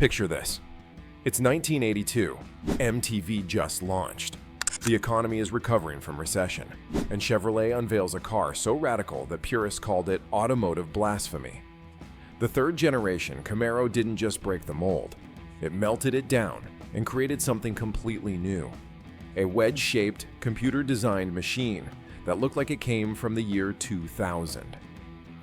Picture this. It's 1982. MTV just launched. The economy is recovering from recession, and Chevrolet unveils a car so radical that purists called it automotive blasphemy. The third-generation Camaro didn't just break the mold. It melted it down and created something completely new. A wedge-shaped, computer-designed machine that looked like it came from the year 2000.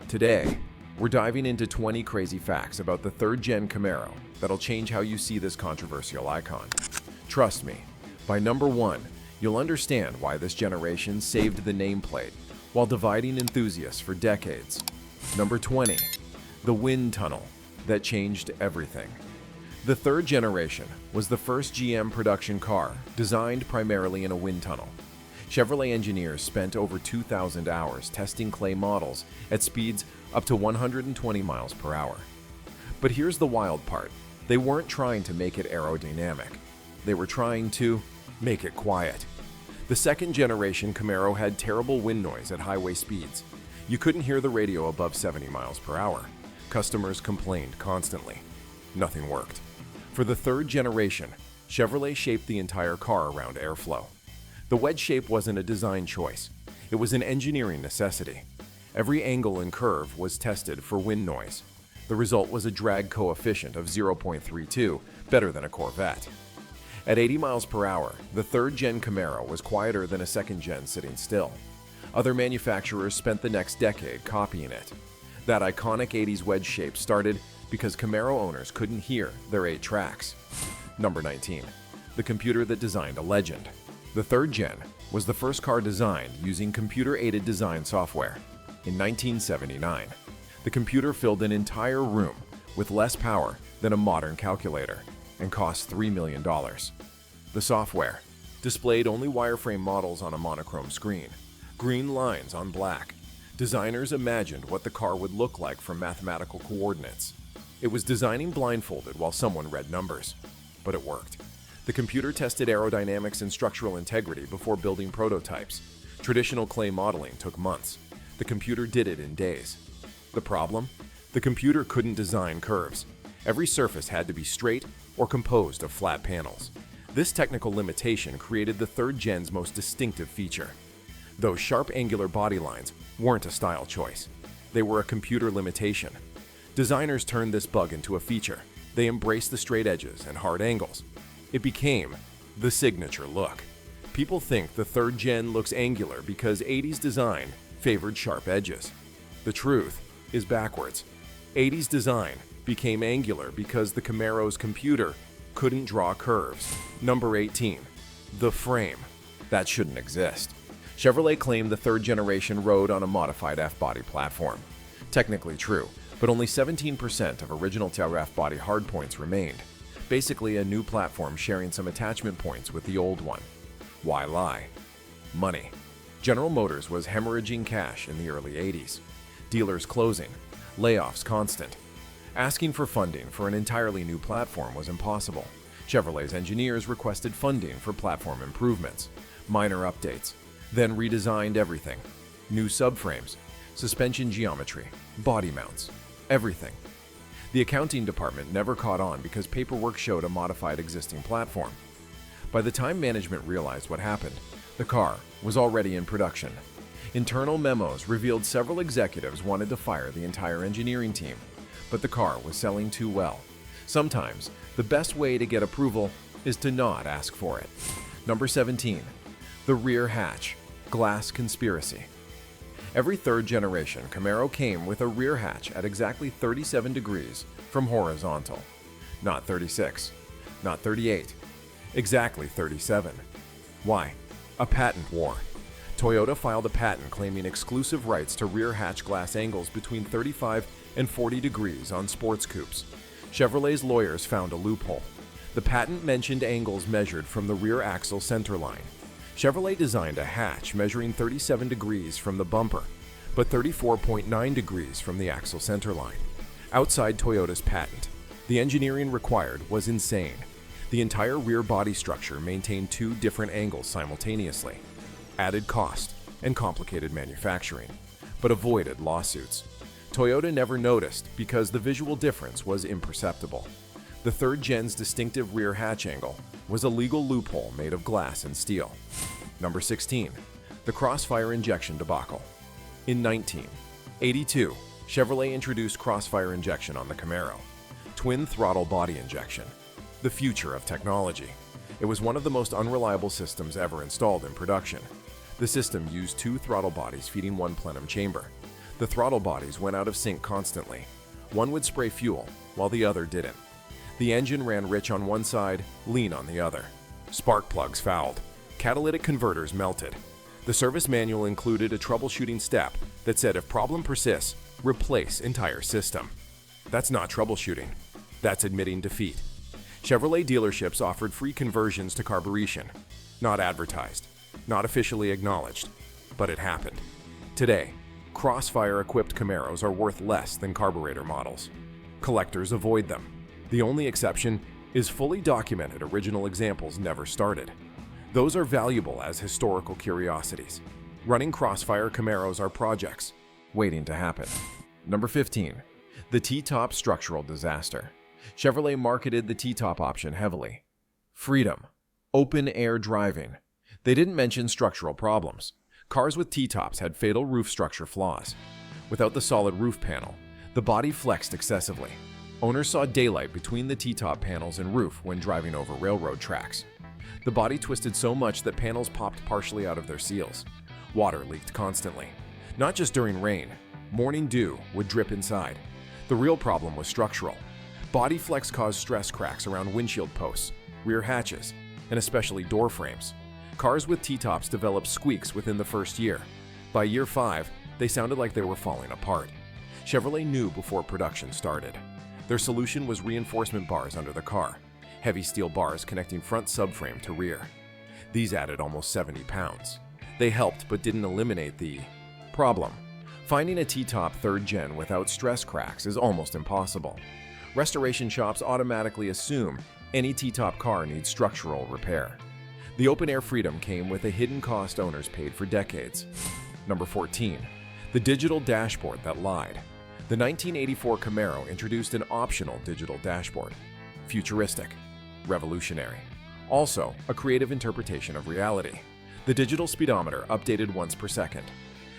Today, we're diving into 20 crazy facts about the third-gen Camaro that'll change how you see this controversial icon. Trust me, by number 1, you'll understand why this generation saved the nameplate while dividing enthusiasts for decades. Number 20, the wind tunnel that changed everything. The third generation was the first GM production car designed primarily in a wind tunnel. Chevrolet engineers spent over 2,000 hours testing clay models at speeds up to 120 miles per hour. But here's the wild part. They weren't trying to make it aerodynamic. They were trying to make it quiet. The second generation Camaro had terrible wind noise at highway speeds. You couldn't hear the radio above 70 miles per hour. Customers complained constantly. Nothing worked. For the third generation, Chevrolet shaped the entire car around airflow. The wedge shape wasn't a design choice. It was an engineering necessity. Every angle and curve was tested for wind noise. The result was a drag coefficient of 0.32, better than a Corvette. At 80 miles per hour, the third-gen Camaro was quieter than a second-gen sitting still. Other manufacturers spent the next decade copying it. That iconic 80s wedge shape started because Camaro owners couldn't hear their 8 tracks. Number 19. The computer that designed a legend. The third gen was the first car designed using computer-aided design software. In 1979, the computer filled an entire room with less power than a modern calculator and cost $3 million. The software displayed only wireframe models on a monochrome screen, green lines on black. Designers imagined what the car would look like from mathematical coordinates. It was designing blindfolded while someone read numbers, but it worked. The computer tested aerodynamics and structural integrity before building prototypes. Traditional clay modeling took months. The computer did it in days. The problem? The computer couldn't design curves. Every surface had to be straight or composed of flat panels. This technical limitation created the third gen's most distinctive feature. Those sharp angular body lines weren't a style choice. They were a computer limitation. Designers turned this bug into a feature. They embraced the straight edges and hard angles. It became the signature look. People think the third gen looks angular because 80s design favored sharp edges. The truth is backwards. 80s design became angular because the Camaro's computer couldn't draw curves. Number 18. The frame. That shouldn't exist. Chevrolet claimed the third generation rode on a modified F-body platform. Technically true, but only 17% of original tail F-body hardpoints remained. Basically a new platform sharing some attachment points with the old one. Why lie? Money. General Motors was hemorrhaging cash in the early 80s. Dealers closing. Layoffs constant. Asking for funding for an entirely new platform was impossible. Chevrolet's engineers requested funding for platform improvements, minor updates, then redesigned everything. New subframes, suspension geometry, body mounts, everything. The accounting department never caught on because paperwork showed a modified existing platform. By the time management realized what happened, the car was already in production. Internal memos revealed several executives wanted to fire the entire engineering team, but the car was selling too well. Sometimes, the best way to get approval is to not ask for it. Number 17. The rear hatch. Glass conspiracy. Every third generation Camaro came with a rear hatch at exactly 37 degrees from horizontal. Not 36, not 38, exactly 37. Why? A patent war. Toyota filed a patent claiming exclusive rights to rear hatch glass angles between 35 and 40 degrees on sports coupes. Chevrolet's lawyers found a loophole. The patent mentioned angles measured from the rear axle centerline. Chevrolet designed a hatch measuring 37 degrees from the bumper, but 34.9 degrees from the axle centerline. Outside Toyota's patent, the engineering required was insane. The entire rear body structure maintained 2 different angles simultaneously. Added cost and complicated manufacturing, but avoided lawsuits. Toyota never noticed because the visual difference was imperceptible. The third gen's distinctive rear hatch angle was a legal loophole made of glass and steel. Number 16. The Crossfire injection debacle. In 1982, Chevrolet introduced Crossfire injection on the Camaro. Twin throttle body injection. The future of technology. It was one of the most unreliable systems ever installed in production. The system used two throttle bodies feeding one plenum chamber. The throttle bodies went out of sync constantly. One would spray fuel, while the other didn't. The engine ran rich on one side, lean on the other. Spark plugs fouled. Catalytic converters melted. The service manual included a troubleshooting step that said if problem persists, replace entire system. That's not troubleshooting. That's admitting defeat. Chevrolet dealerships offered free conversions to carburation. Not advertised. Not officially acknowledged. But it happened. Today, Crossfire-equipped Camaros are worth less than carburetor models. Collectors avoid them. The only exception is fully documented original examples never started. Those are valuable as historical curiosities. Running Crossfire Camaros are projects waiting to happen. Number 15. The T-top structural disaster. Chevrolet marketed the T-top option heavily. Freedom. Open-air driving. They didn't mention structural problems. Cars with T-tops had fatal roof structure flaws. Without the solid roof panel, the body flexed excessively. Owners saw daylight between the T-top panels and roof when driving over railroad tracks. The body twisted so much that panels popped partially out of their seals. Water leaked constantly. Not just during rain. Morning dew would drip inside. The real problem was structural. Body flex caused stress cracks around windshield posts, rear hatches, and especially door frames. Cars with T-tops developed squeaks within the first year. By year 5, they sounded like they were falling apart. Chevrolet knew before production started. Their solution was reinforcement bars under the car, heavy steel bars connecting front subframe to rear. These added almost 70 pounds. They helped but didn't eliminate the problem. Finding a T-top third gen without stress cracks is almost impossible. Restoration shops automatically assume any T-top car needs structural repair. The open-air freedom came with a hidden cost owners paid for decades. Number 14. The digital dashboard that lied. The 1984 Camaro introduced an optional digital dashboard. Futuristic. Revolutionary. Also, a creative interpretation of reality. The digital speedometer updated once per second.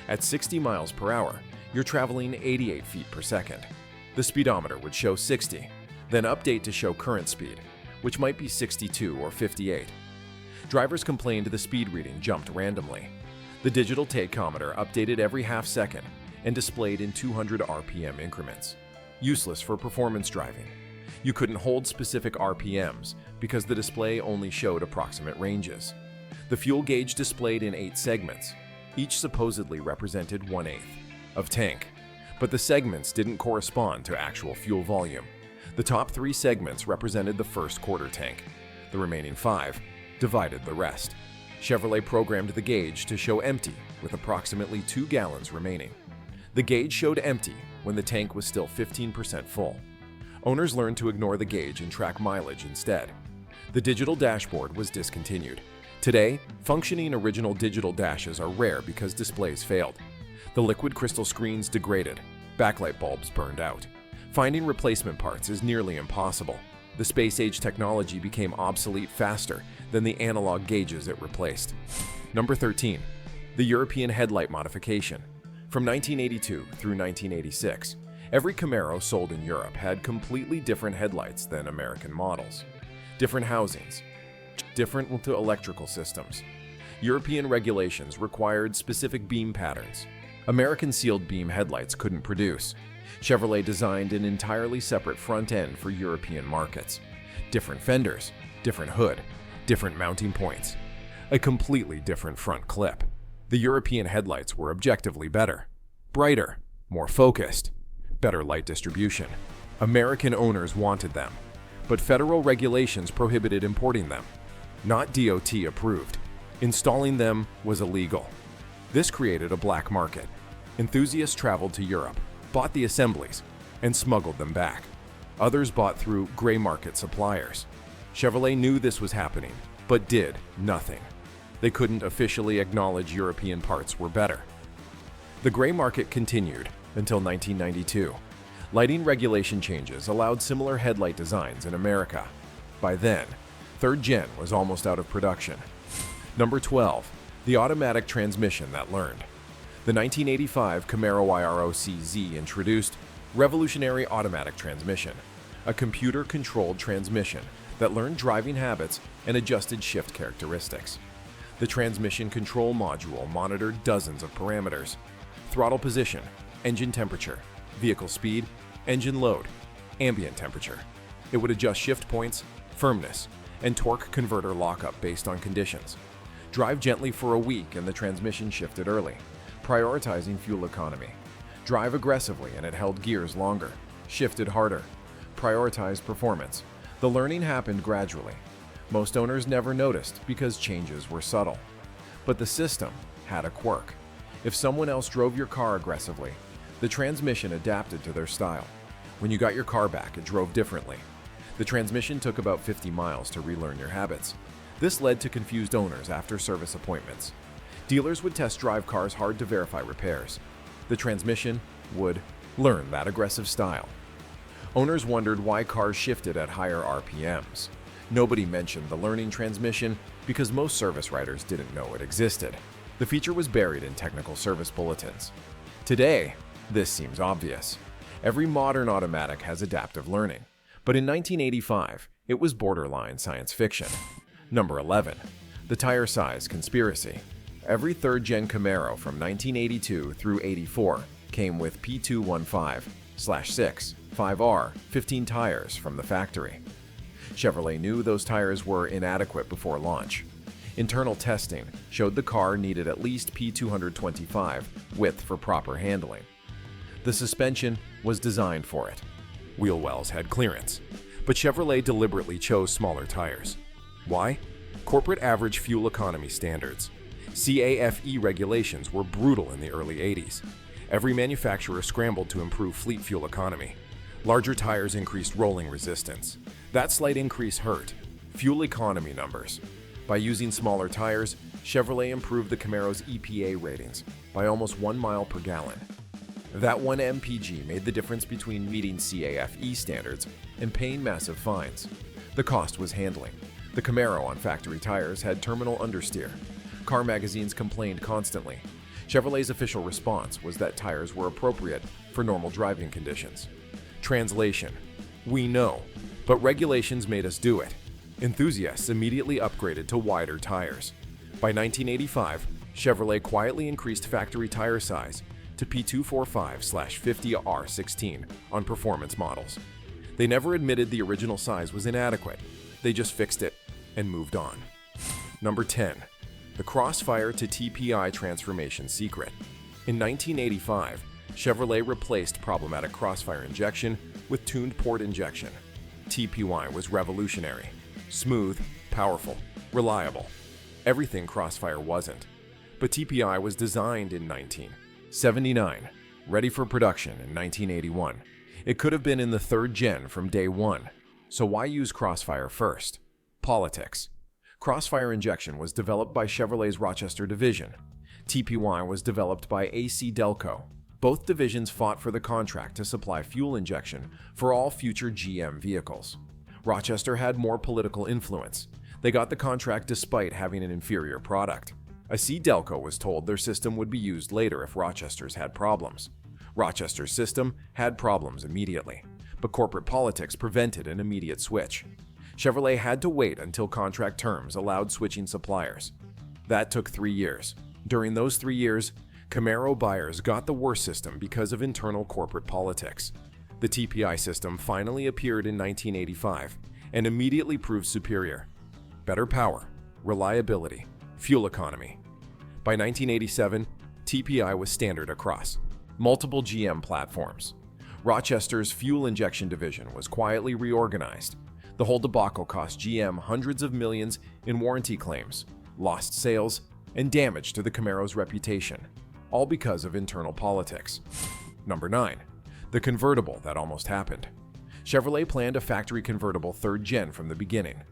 At 60 miles per hour, you're traveling 88 feet per second. The speedometer would show 60, then update to show current speed, which might be 62 or 58. Drivers complained the speed reading jumped randomly. The digital tachometer updated every half second and displayed in 200 RPM increments. Useless for performance driving. You couldn't hold specific RPMs because the display only showed approximate ranges. The fuel gauge displayed in 8 segments. Each supposedly represented 1/8 of tank, but the segments didn't correspond to actual fuel volume. The top 3 segments represented the first quarter tank. The remaining 5 divided the rest. Chevrolet programmed the gauge to show empty with approximately 2 gallons remaining. The gauge showed empty when the tank was still 15% full. Owners learned to ignore the gauge and track mileage instead. The digital dashboard was discontinued. Today, functioning original digital dashes are rare because displays failed. The liquid crystal screens degraded. Backlight bulbs burned out. Finding replacement parts is nearly impossible. The space-age technology became obsolete faster than the analog gauges it replaced. Number 13. The European headlight modification. From 1982 through 1986, every Camaro sold in Europe had completely different headlights than American models. Different housings, different to electrical systems. European regulations required specific beam patterns. American sealed beam headlights couldn't produce. Chevrolet designed an entirely separate front end for European markets. Different fenders, different hood, different mounting points. A completely different front clip. The European headlights were objectively better. Brighter, more focused, better light distribution. American owners wanted them, but federal regulations prohibited importing them. Not DOT approved. Installing them was illegal. This created a black market. Enthusiasts traveled to Europe, bought the assemblies, and smuggled them back. Others bought through gray market suppliers. Chevrolet knew this was happening, but did nothing. They couldn't officially acknowledge European parts were better. The gray market continued until 1992. Lighting regulation changes allowed similar headlight designs in America. By then, third gen was almost out of production. Number 12. The automatic transmission that learned. The 1985 Camaro IROC-Z introduced revolutionary automatic transmission, a computer-controlled transmission that learned driving habits and adjusted shift characteristics. The transmission control module monitored dozens of parameters: throttle position, engine temperature, vehicle speed, engine load, ambient temperature. It would adjust shift points, firmness, and torque converter lockup based on conditions. Drive gently for a week and the transmission shifted early, prioritizing fuel economy. Drive aggressively and it held gears longer, shifted harder, prioritized performance. The learning happened gradually. Most owners never noticed because changes were subtle. But the system had a quirk. If someone else drove your car aggressively, the transmission adapted to their style. When you got your car back, it drove differently. The transmission took about 50 miles to relearn your habits. This led to confused owners after service appointments. Dealers would test drive cars hard to verify repairs. The transmission would learn that aggressive style. Owners wondered why cars shifted at higher RPMs. Nobody mentioned the learning transmission because most service writers didn't know it existed. The feature was buried in technical service bulletins. Today, this seems obvious. Every modern automatic has adaptive learning. But in 1985, it was borderline science fiction. Number 11. The tire size conspiracy. Every third-gen Camaro from 1982 through 84 came with P215/6 5R 15 tires from the factory. Chevrolet knew those tires were inadequate before launch. Internal testing showed the car needed at least P225 width for proper handling. The suspension was designed for it. Wheel wells had clearance, but Chevrolet deliberately chose smaller tires. Why? Corporate average fuel economy standards. CAFE regulations were brutal in the early 80s. Every manufacturer scrambled to improve fleet fuel economy. Larger tires increased rolling resistance. That slight increase hurt. Fuel economy numbers. By using smaller tires, Chevrolet improved the Camaro's EPA ratings by almost 1 mile per gallon. That 1 mpg made the difference between meeting CAFE standards and paying massive fines. The cost was handling. The Camaro on factory tires had terminal understeer. Car magazines complained constantly. Chevrolet's official response was that tires were appropriate for normal driving conditions. Translation: we know, but regulations made us do it. Enthusiasts immediately upgraded to wider tires. By 1985, Chevrolet quietly increased factory tire size to P245/50R16 on performance models. They never admitted the original size was inadequate. They just fixed it and moved on. Number 10. The Crossfire to TPI transformation secret. In 1985, Chevrolet replaced problematic Crossfire injection with tuned port injection. TPY was revolutionary. Smooth, powerful, reliable. Everything Crossfire wasn't. But TPI was designed in 1979, ready for production in 1981. It could have been in the third gen from day one. So why use Crossfire first? Politics. Crossfire injection was developed by Chevrolet's Rochester division. TPY was developed by AC Delco. Both divisions fought for the contract to supply fuel injection for all future GM vehicles. Rochester had more political influence. They got the contract despite having an inferior product. AC Delco was told their system would be used later if Rochester's had problems. Rochester's system had problems immediately, but corporate politics prevented an immediate switch. Chevrolet had to wait until contract terms allowed switching suppliers. That took 3 years. During those 3 years, Camaro buyers got the worst system because of internal corporate politics. The TPI system finally appeared in 1985 and immediately proved superior. Better power, reliability, fuel economy. By 1987, TPI was standard across multiple GM platforms. Rochester's fuel injection division was quietly reorganized. The whole debacle cost GM hundreds of millions in warranty claims, lost sales, and damage to the Camaro's reputation, all because of internal politics. Number 9. The convertible that almost happened. Chevrolet planned a factory convertible third gen from the beginning.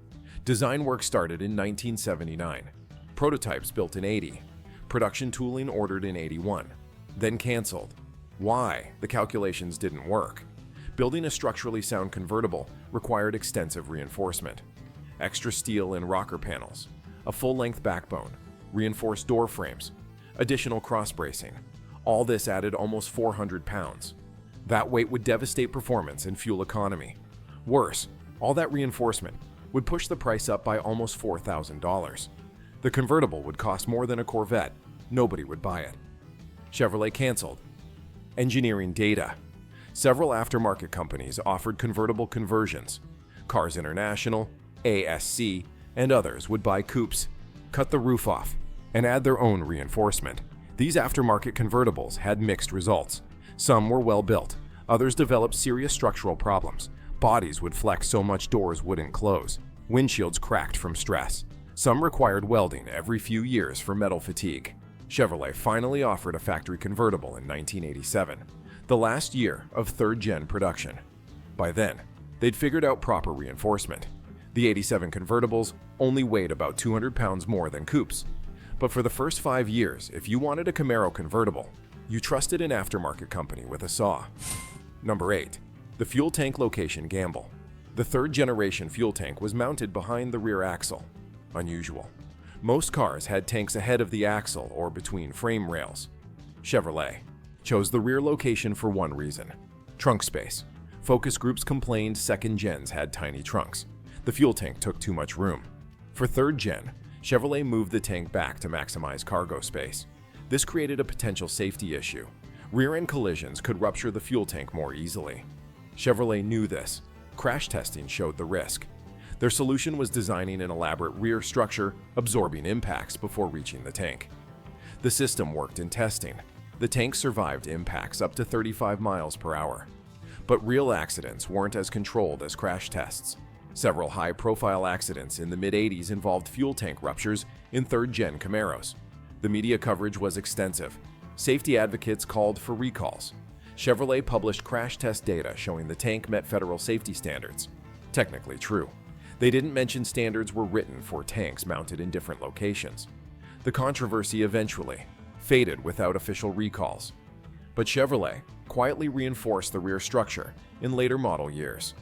Design work started in 1979. Prototypes built in 80. Production tooling ordered in 81. Then canceled. Why? The calculations didn't work. Building a structurally sound convertible required extensive reinforcement. Extra steel in rocker panels, a full-length backbone, reinforced door frames, additional cross-bracing. All this added almost 400 pounds. That weight would devastate performance and fuel economy. Worse, all that reinforcement would push the price up by almost $4,000. The convertible would cost more than a Corvette. Nobody would buy it. Chevrolet canceled. Engineering data. Several aftermarket companies offered convertible conversions. Cars International, ASC, and others would buy coupes, cut the roof off, and add their own reinforcement. These aftermarket convertibles had mixed results. Some were well built, others developed serious structural problems. Bodies would flex so much doors wouldn't close. Windshields cracked from stress. Some required welding every few years for metal fatigue. Chevrolet finally offered a factory convertible in 1987, the last year of third-gen production. By then, they'd figured out proper reinforcement. The 87 convertibles only weighed about 200 pounds more than coupes. But for the first 5 years, if you wanted a Camaro convertible, you trusted an aftermarket company with a saw. Number 8. The fuel tank location gamble. The third-generation fuel tank was mounted behind the rear axle. Unusual. Most cars had tanks ahead of the axle or between frame rails. Chevrolet chose the rear location for one reason: trunk space. Focus groups complained second gens had tiny trunks. The fuel tank took too much room. For third gen, Chevrolet moved the tank back to maximize cargo space. This created a potential safety issue. Rear-end collisions could rupture the fuel tank more easily. Chevrolet knew this. Crash testing showed the risk. Their solution was designing an elaborate rear structure absorbing impacts before reaching the tank. The system worked in testing. The tank survived impacts up to 35 miles per hour. But real accidents weren't as controlled as crash tests. Several high-profile accidents in the mid-80s involved fuel tank ruptures in third-gen Camaros. The media coverage was extensive. Safety advocates called for recalls. Chevrolet published crash test data showing the tank met federal safety standards. Technically true. They didn't mention standards were written for tanks mounted in different locations. The controversy eventually faded without official recalls. But Chevrolet quietly reinforced the rear structure in later model years.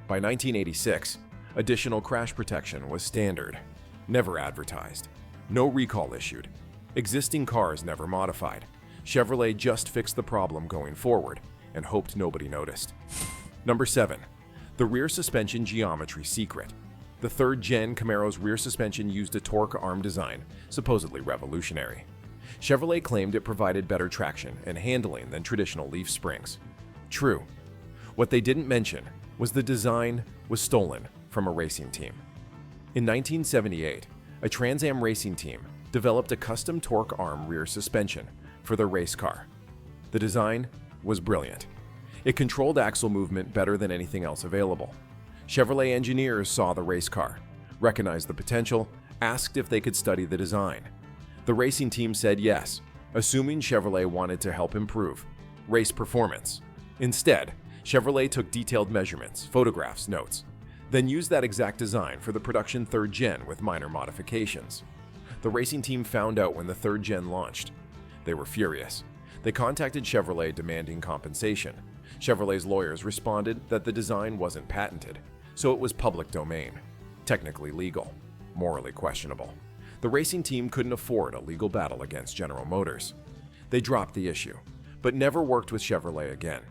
By 1986, additional crash protection was standard, never advertised. No recall issued. Existing cars never modified. Chevrolet just fixed the problem going forward and hoped nobody noticed. Number 7. The rear suspension geometry secret. The third-gen Camaro's rear suspension used a torque arm design, supposedly revolutionary. Chevrolet claimed it provided better traction and handling than traditional leaf springs. True. What they didn't mention was the design was stolen from a racing team. In 1978, a Trans Am racing team developed a custom torque arm rear suspension for their race car. The design was brilliant. It controlled axle movement better than anything else available. Chevrolet engineers saw the race car, recognized the potential, asked if they could study the design. The racing team said yes, assuming Chevrolet wanted to help improve race performance. Instead, Chevrolet took detailed measurements, photographs, notes, then used that exact design for the production third gen with minor modifications. The racing team found out when the third gen launched. They were furious. They contacted Chevrolet demanding compensation. Chevrolet's lawyers responded that the design wasn't patented, so it was public domain. Technically legal, morally questionable. The racing team couldn't afford a legal battle against General Motors. They dropped the issue, but never worked with Chevrolet again.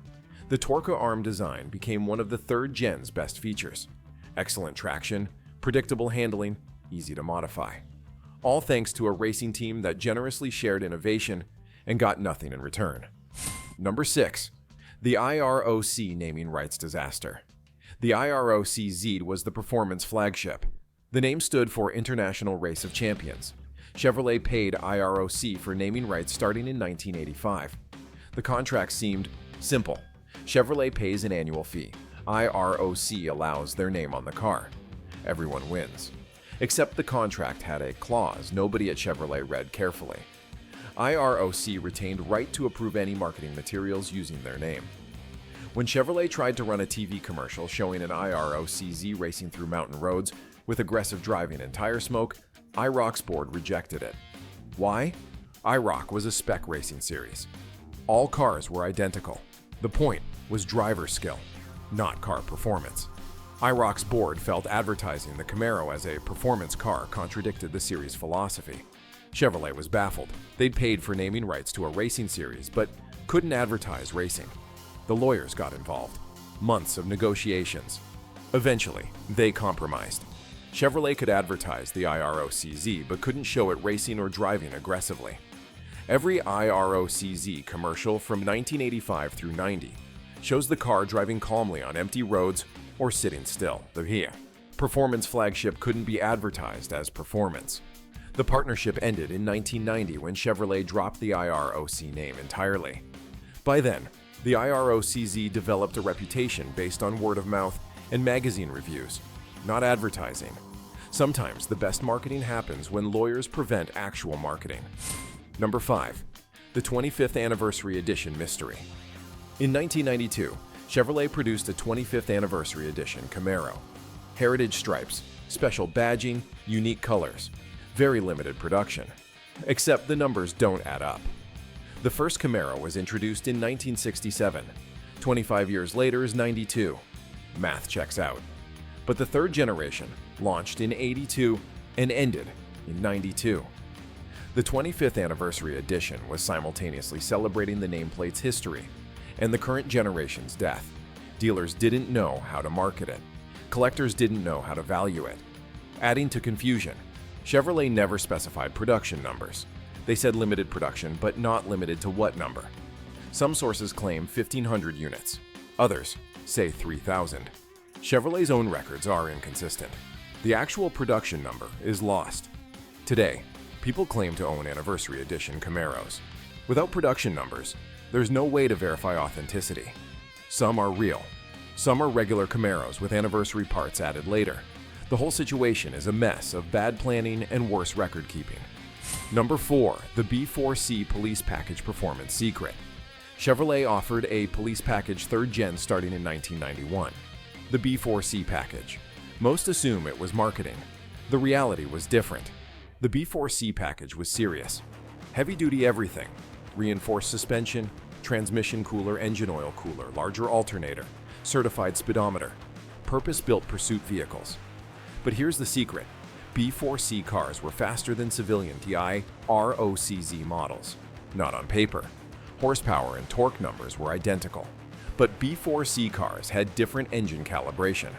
The torque arm design became one of the third gen's best features. Excellent traction, predictable handling, easy to modify. All thanks to a racing team that generously shared innovation and got nothing in return. Number 6. The IROC naming rights disaster. The IROC-Z was the performance flagship. The name stood for International Race of Champions. Chevrolet paid IROC for naming rights starting in 1985. The contract seemed simple. Chevrolet pays an annual fee. IROC allows their name on the car. Everyone wins. Except the contract had a clause nobody at Chevrolet read carefully. IROC retained right to approve any marketing materials using their name. When Chevrolet tried to run a TV commercial showing an IROC-Z racing through mountain roads with aggressive driving and tire smoke, IROC's board rejected it. Why? IROC was a spec racing series. All cars were identical. The point was driver skill. not car performance. IROC's board felt advertising the Camaro as a performance car contradicted the series' philosophy. Chevrolet was baffled. They'd paid for naming rights to a racing series, but couldn't advertise racing. The lawyers got involved. Months of negotiations. Eventually, they compromised. Chevrolet could advertise the IROC-Z, but couldn't show it racing or driving aggressively. Every IROC-Z commercial from 1985 through 90 shows the car driving calmly on empty roads or sitting still. The here performance flagship couldn't be advertised as performance. The partnership ended in 1990 when Chevrolet dropped the IROC name entirely. By then, the IROC-Z developed a reputation based on word of mouth and magazine reviews, not advertising. Sometimes the best marketing happens when lawyers prevent actual marketing. Number 5. The 25th Anniversary Edition Mystery. In 1992, Chevrolet produced a 25th Anniversary Edition Camaro. Heritage stripes, special badging, unique colors. Very limited production. Except the numbers don't add up. The first Camaro was introduced in 1967. 25 years later is 92. Math checks out. But the third generation launched in 82 and ended in 92. The 25th Anniversary Edition was simultaneously celebrating the nameplate's history and the current generation's death. Dealers didn't know how to market it. Collectors didn't know how to value it. Adding to confusion, Chevrolet never specified production numbers. They said limited production, but not limited to what number. Some sources claim 1,500 units. Others say 3,000. Chevrolet's own records are inconsistent. The actual production number is lost. Today, people claim to own Anniversary Edition Camaros. Without production numbers, there's no way to verify authenticity. Some are real. Some are regular Camaros with anniversary parts added later. The whole situation is a mess of bad planning and worse record keeping. Number 4. The B4C Police Package Performance Secret. Chevrolet offered a police package 3rd gen starting in 1991. The B4C package. Most assume it was marketing. The reality was different. The B4C package was serious. Heavy-duty everything. Reinforced suspension, transmission cooler, engine oil cooler, larger alternator, certified speedometer, purpose-built pursuit vehicles. But here's the secret. B4C cars were faster than civilian IROC-Z models. Not on paper. Horsepower and torque numbers were identical. But B4C cars had different engine calibration.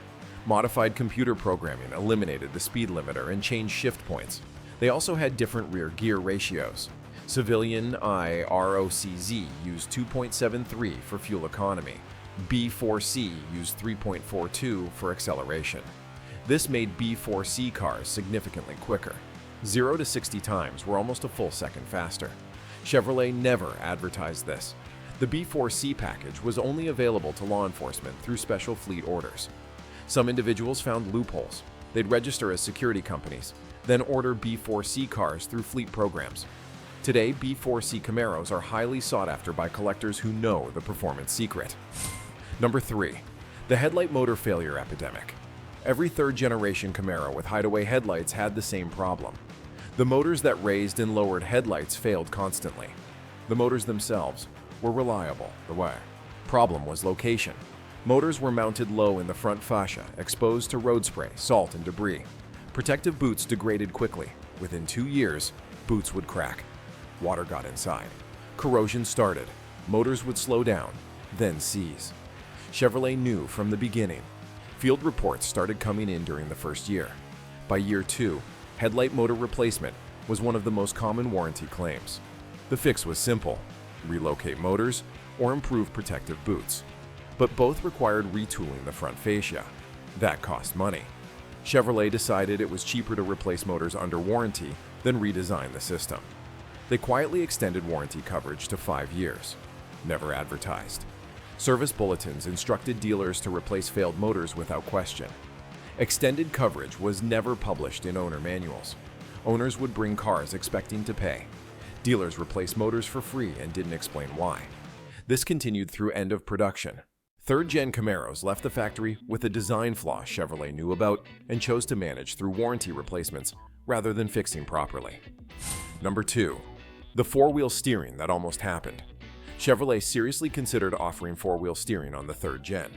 Modified computer programming eliminated the speed limiter and changed shift points. They also had different rear gear ratios. Civilian IROC-Z used 2.73 for fuel economy. B4C used 3.42 for acceleration. This made B4C cars significantly quicker. 0 to 60 times were almost a full second faster. Chevrolet never advertised this. The B4C package was only available to law enforcement through special fleet orders. Some individuals found loopholes. They'd register as security companies, then order B4C cars through fleet programs. Today, B4C Camaros are highly sought after by collectors who know the performance secret. Number 3. The headlight motor failure epidemic. Every 3rd generation Camaro with hideaway headlights had the same problem. The motors that raised and lowered headlights failed constantly. The motors themselves were reliable. The problem was location. Motors were mounted low in the front fascia, exposed to road spray, salt, and debris. Protective boots degraded quickly. Within 2 years, boots would crack. Water got inside. Corrosion started. Motors would slow down, then seize. Chevrolet knew from the beginning. Field reports started coming in during the first year. By year 2, headlight motor replacement was one of the most common warranty claims. The fix was simple: relocate motors or improve protective boots. But both required retooling the front fascia. That cost money. Chevrolet decided it was cheaper to replace motors under warranty than redesign the system. They quietly extended warranty coverage to 5 years. Never advertised. Service bulletins instructed dealers to replace failed motors without question. Extended coverage was never published in owner manuals. Owners would bring cars expecting to pay. Dealers replaced motors for free and didn't explain why. This continued through end of production. 3rd gen Camaros left the factory with a design flaw Chevrolet knew about and chose to manage through warranty replacements rather than fixing properly. Number 2. The 4-wheel steering that almost happened. Chevrolet seriously considered offering 4-wheel steering on the 3rd gen.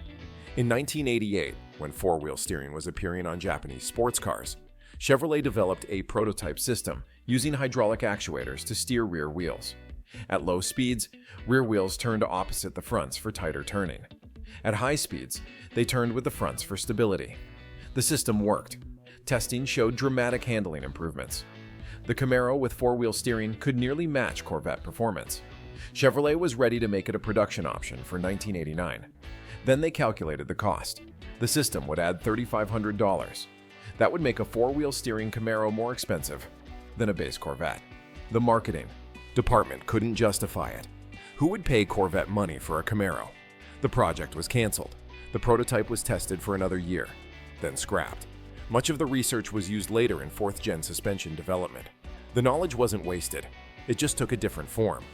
In 1988, when four-wheel steering was appearing on Japanese sports cars, Chevrolet developed a prototype system using hydraulic actuators to steer rear wheels. At low speeds, rear wheels turned opposite the fronts for tighter turning. At high speeds, they turned with the fronts for stability. The system worked. Testing showed dramatic handling improvements. The Camaro with four-wheel steering could nearly match Corvette performance. Chevrolet was ready to make it a production option for 1989. Then they calculated the cost. The system would add $3,500. That would make a four-wheel steering Camaro more expensive than a base Corvette. The marketing department couldn't justify it. Who would pay Corvette money for a Camaro? The project was canceled. The prototype was tested for another year, then scrapped. Much of the research was used later in fourth-gen suspension development. The knowledge wasn't wasted. It just took a different form.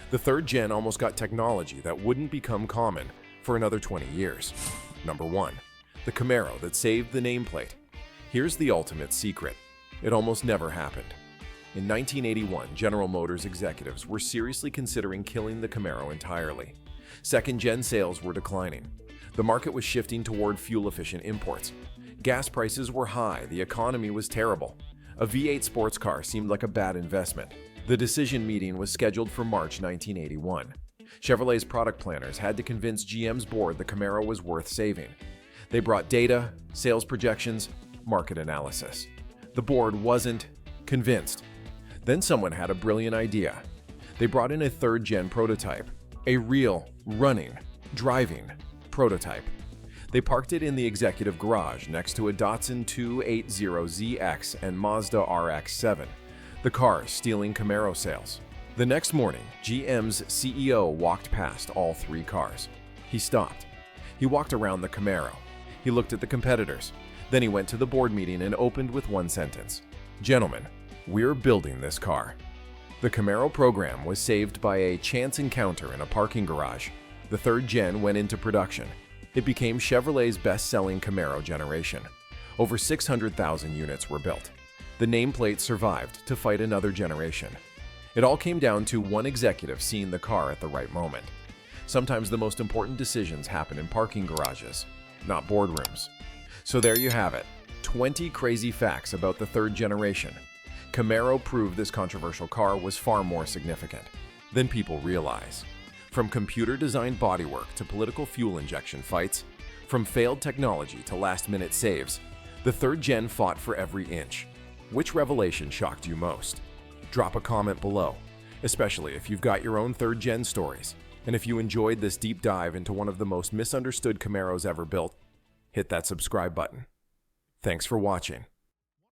The third gen almost got technology that wouldn't become common for another 20 years. Number 1. The Camaro that saved the nameplate. Here's the ultimate secret. It almost never happened. In 1981, General Motors executives were seriously considering killing the Camaro entirely. Second-gen sales were declining. The market was shifting toward fuel-efficient imports. Gas prices were high, the economy was terrible. A V8 sports car seemed like a bad investment. The decision meeting was scheduled for March 1981. Chevrolet's product planners had to convince GM's board the Camaro was worth saving. They brought data, sales projections, market analysis. The board wasn't convinced. Then someone had a brilliant idea. They brought in a third-gen prototype, a real, running, driving prototype. They parked it in the executive garage next to a Datsun 280ZX and Mazda RX-7, the cars stealing Camaro sales. The next morning, GM's CEO walked past all three cars. He stopped. He walked around the Camaro. He looked at the competitors. Then he went to the board meeting and opened with one sentence. "Gentlemen, we're building this car." The Camaro program was saved by a chance encounter in a parking garage. The third gen went into production. It became Chevrolet's best-selling Camaro generation. Over 600,000 units were built. The nameplate survived to fight another generation. It all came down to one executive seeing the car at the right moment. Sometimes the most important decisions happen in parking garages, not boardrooms. So there you have it, 20 crazy facts about the third generation. Camaro proved this controversial car was far more significant than people realize. From computer-designed bodywork to political fuel injection fights, from failed technology to last-minute saves, the third gen fought for every inch. Which revelation shocked you most? Drop a comment below, especially if you've got your own third gen stories. And if you enjoyed this deep dive into one of the most misunderstood Camaros ever built, hit that subscribe button. Thanks for watching.